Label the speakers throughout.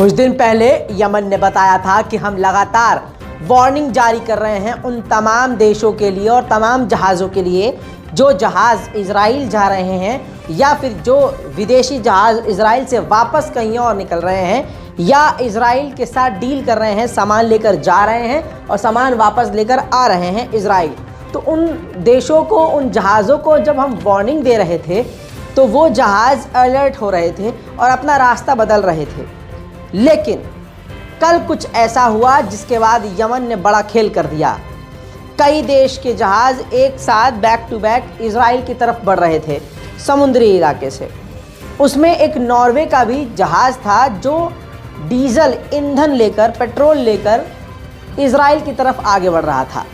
Speaker 1: कुछ दिन पहले यमन ने बताया था कि हम लगातार वार्निंग जारी कर रहे हैं उन तमाम देशों के लिए और तमाम जहाज़ों के लिए जो जहाज़ इजराइल जा रहे हैं या फिर जो विदेशी जहाज़ इजराइल से वापस कहीं और निकल रहे हैं या इजराइल के साथ डील कर रहे हैं, सामान लेकर जा रहे हैं और सामान वापस लेकर आ रहे हैं इजराइल। तो उन देशों को, उन जहाज़ों को जब हम वार्निंग दे रहे थे तो वो जहाज़ अलर्ट हो रहे थे और अपना रास्ता बदल रहे थे। लेकिन कल कुछ ऐसा हुआ जिसके बाद यमन ने बड़ा खेल कर दिया। कई देश के जहाज़ एक साथ बैक टू बैक इजराइल की तरफ बढ़ रहे थे समुद्री इलाके से। उसमें एक नॉर्वे का भी जहाज़ था जो डीजल ईंधन लेकर, पेट्रोल लेकर इजराइल की तरफ आगे बढ़ रहा था।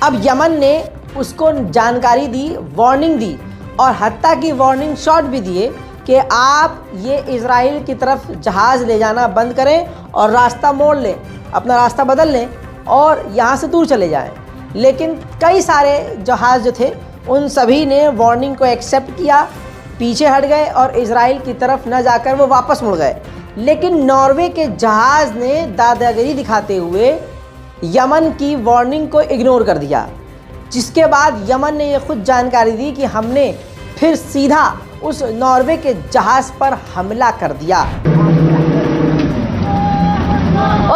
Speaker 1: अब यमन ने उसको जानकारी दी, वार्निंग दी और हत्ता की वार्निंग शॉट भी दिए कि आप ये इजराइल की तरफ जहाज़ ले जाना बंद करें और रास्ता मोड़ लें, अपना रास्ता बदल लें और यहाँ से दूर चले जाएं। लेकिन कई सारे जहाज़ जो थे उन सभी ने वार्निंग को एक्सेप्ट किया, पीछे हट गए और इजराइल की तरफ न जाकर वो वापस मुड़ गए। लेकिन नॉर्वे के जहाज़ ने दादागिरी दिखाते हुए यमन की वार्निंग को इग्नोर कर दिया, जिसके बाद यमन ने ये खुद जानकारी दी कि हमने फिर सीधा उस नॉर्वे के जहाज़ पर हमला कर दिया।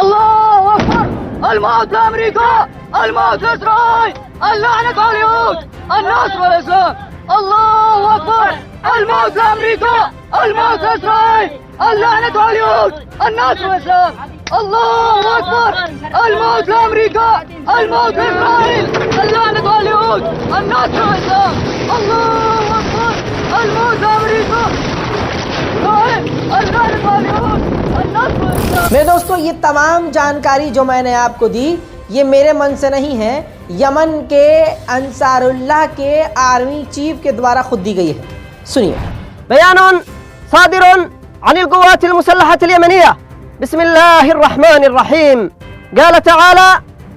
Speaker 2: अल्लाहु अकबर, अल-मौत अमेरिका, अल-मौत इस्राइल, अल-लानत अल यहूद, अन-नस्र वल इस्लाम। अल्लाहु अकबर, अल-मौत अमेरिका, अल-मौत इस्राइल, अल-लानत अल यहूद, अन-नस्र वल इस्लाम। अल्लाहु अकबर, अल-मौत अमेरिका, अल-मौत इस्राइल, अल-लानत अल यहूद, अन-नस्र वल इस्लाम। अल्लाहु अकबर, अल-मौत अमेरिका, अल-लानत अल यहूद, अन-नस्र वल इस्लाम।
Speaker 1: मेरे दोस्तों, ये तमाम जानकारी जो मैंने आपको दी ये मेरे मन से नहीं है, यमन के अंसारुल्लाह के आर्मी चीफ के द्वारा खुद दी गई है। सुनिए।
Speaker 3: बयान सादिरुन अनिल कुव्वातिल मुसल्लहतिल यमनिया बिस्मिल्लाहिर रहमानिर रहीम क़ाल तआला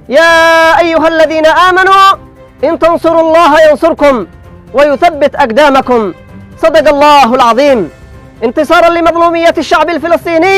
Speaker 3: या अय्युहल्लज़ीना आमनू इन तंसुरुल्लाह यंसुरकुम व युथब्बित अक़दामकुम सदक़ल्लाहुल अज़ीम इंतिसारन लिमज़लूमिय्यति अश-शअब फ़िलस्तीनी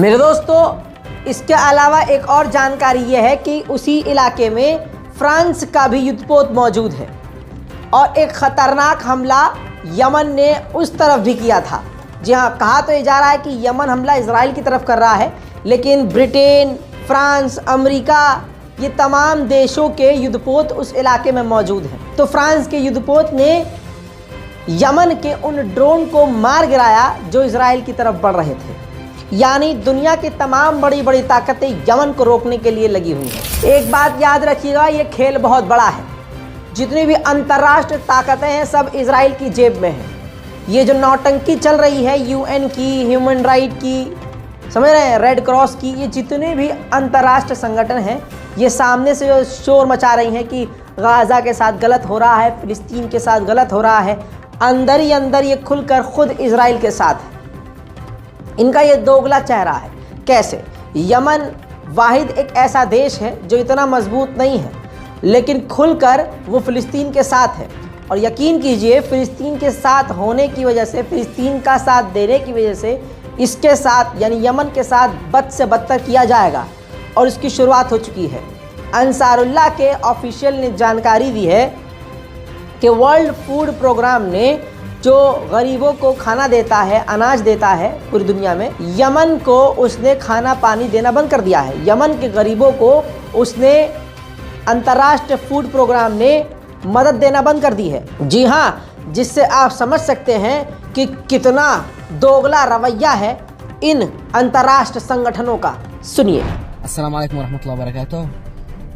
Speaker 1: मेरे दोस्तों, इसके अलावा एक और जानकारी यह है कि उसी इलाके में फ्रांस का भी युद्धपोत मौजूद है और एक ख़तरनाक हमला यमन ने उस तरफ भी किया था। जी हाँ, कहा तो ये जा रहा है कि यमन हमला इजराइल की तरफ कर रहा है, लेकिन ब्रिटेन, फ्रांस, अमेरिका, ये तमाम देशों के युद्धपोत उस इलाके में मौजूद हैं। तो फ्रांस के युद्धपोत ने यमन के उन ड्रोन को मार गिराया जो इजराइल की तरफ बढ़ रहे थे। यानी दुनिया की तमाम बड़ी बड़ी ताकतें यमन को रोकने के लिए लगी हुई हैं। एक बात याद रखिएगा, ये खेल बहुत बड़ा है। जितनी भी अंतर्राष्ट्रीय ताकतें हैं सब इजराइल की जेब में हैं। ये जो नौटंकी चल रही है यूएन की, ह्यूमन राइट की, समझ रहे हैं, रेड क्रॉस की, ये जितने भी अंतर्राष्ट्रीय संगठन हैं ये सामने से जो शोर मचा रही हैं कि गाज़ा के साथ गलत हो रहा है, फ़िलिस्तीन के साथ गलत हो रहा है, अंदर ही अंदर ये खुलकर खुद इजराइल के साथ है। इनका ये दोगला चेहरा है। कैसे? यमन वाहिद एक ऐसा देश है जो इतना मजबूत नहीं है, लेकिन खुलकर वो फ़िलिस्तीन के साथ है। और यकीन कीजिए, फ़िलिस्तीन के साथ होने की वजह से, फ़िलिस्तीन का साथ देने की वजह से इसके साथ यानी यमन के साथ बद से बदतर किया जाएगा और इसकी शुरुआत हो चुकी है। अंसारुल्लाह के ऑफिशियल ने जानकारी दी है कि वर्ल्ड फूड प्रोग्राम ने जो गरीबों को खाना देता है, अनाज देता है पूरी दुनिया में, यमन को उसने खाना पानी देना बंद कर दिया है। यमन के गरीबों को उसने अंतर्राष्ट्रीय फूड प्रोग्राम ने मदद देना बंद कर दी है। जी हाँ, जिससे आप समझ सकते हैं कि कितना दोगला रवैया है इन अंतर्राष्ट्रीय संगठनों का। सुनिए।
Speaker 4: अस्सलाम वालेकुम वरहमतुल्लाहि वबरकातुह।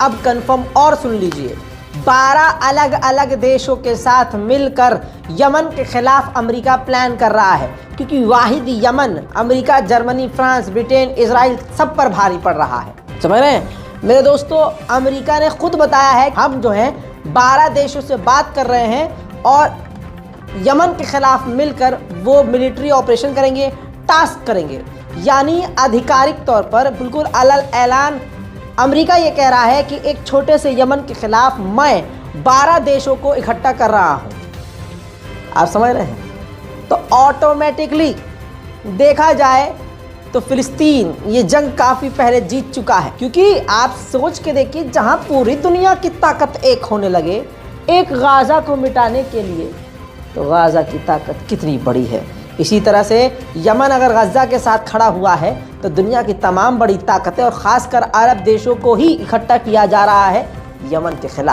Speaker 1: अब कंफर्म और सुन लीजिए। 12 अलग अलग देशों के साथ मिलकर यमन के खिलाफ अमेरिका प्लान कर रहा है, क्योंकि वाहिद Yemen America, Germany, France, Britain, Israel सब पर भारी पड़ रहा है। समझ रहे हैं मेरे दोस्तों, अमेरिका ने खुद बताया है हम जो है 12 देशों से बात कर रहे हैं और यमन के खिलाफ मिलकर वो मिलिट्री ऑपरेशन करेंगे, टास्क करेंगे। यानी आधिकारिक तौर पर बिल्कुल अलग ऐलान अमेरिका ये कह रहा है कि एक छोटे से यमन के खिलाफ मैं 12 देशों को इकट्ठा कर रहा हूं। आप समझ रहे हैं? तो ऑटोमेटिकली देखा जाए तो फिलिस्तीन ये जंग काफ़ी पहले जीत चुका है, क्योंकि आप सोच के देखिए, जहां पूरी दुनिया की ताकत एक होने लगे एक गाज़ा को मिटाने के लिए, तो गाज़ा की ताकत कितनी बड़ी है। इसी तरह से यमन अगर गज़ा के साथ खड़ा हुआ है तो दुनिया की तमाम बड़ी ताकतें और ख़ासकर अरब देशों को ही इकट्ठा किया जा रहा है यमन के खिलाफ।